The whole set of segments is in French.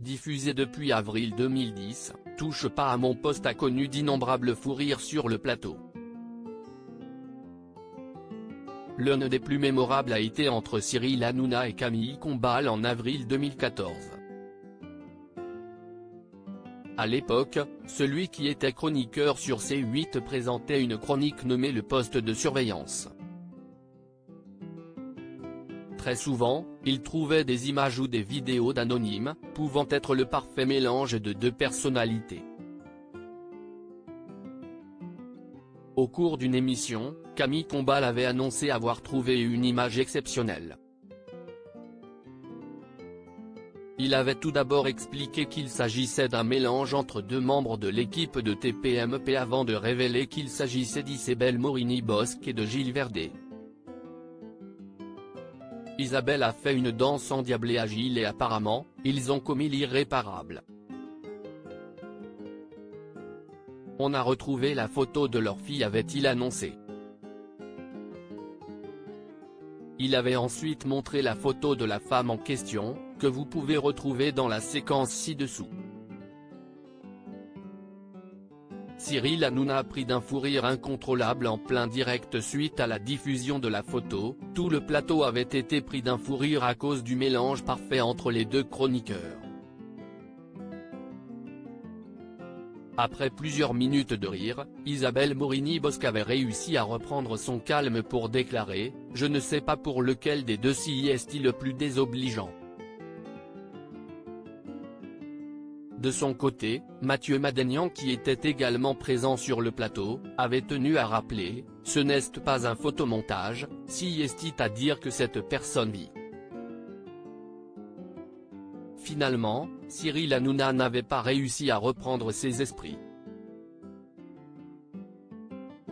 diffusé depuis avril 2010, « Touche pas à mon poste » a connu d'innombrables fous rires sur le plateau. L'un des plus mémorables a été entre Cyril Hanouna et Camille Combal en avril 2014. À l'époque, celui qui était chroniqueur sur C8 présentait une chronique nommée Le Poste de surveillance. Très souvent, il trouvait des images ou des vidéos d'anonymes, pouvant être le parfait mélange de deux personnalités. Au cours d'une émission, Camille Combal avait annoncé avoir trouvé une image exceptionnelle. Il avait tout d'abord expliqué qu'il s'agissait d'un mélange entre deux membres de l'équipe de TPMP avant de révéler qu'il s'agissait d'Isabelle Morini-Bosc et de Gilles Verdez. Isabelle a fait une danse endiablée à Gilles et apparemment, ils ont commis l'irréparable. On a retrouvé la photo de leur fille, avait-il annoncé. Il avait ensuite montré la photo de la femme en question, que vous pouvez retrouver dans la séquence ci-dessous. Cyril Hanouna a pris d'un fou rire incontrôlable en plein direct suite à la diffusion de la photo, tout le plateau avait été pris d'un fou rire à cause du mélange parfait entre les deux chroniqueurs. Après plusieurs minutes de rire, Isabelle Morini-Bosc avait réussi à reprendre son calme pour déclarer « Je ne sais pas pour lequel des deux si est-il le plus désobligeant ». De son côté, Mathieu Madénian qui était également présent sur le plateau, avait tenu à rappeler « Ce n'est pas un photomontage, si est à dire que cette personne vit ». Finalement, Cyril Hanouna n'avait pas réussi à reprendre ses esprits.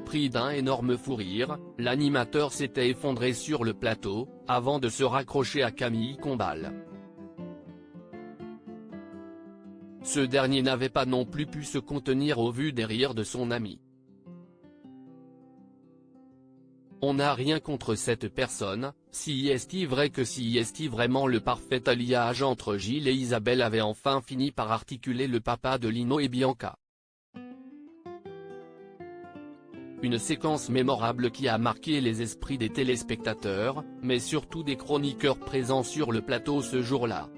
Pris d'un énorme fou rire, l'animateur s'était effondré sur le plateau, avant de se raccrocher à Camille Combal. Ce dernier n'avait pas non plus pu se contenir au vu des rires de son ami. On n'a rien contre cette personne, si est-il vrai que si est-il vraiment le parfait alliage entre Gilles et Isabelle, avait enfin fini par articuler le papa de Lino et Bianca. Une séquence mémorable qui a marqué les esprits des téléspectateurs, mais surtout des chroniqueurs présents sur le plateau ce jour-là.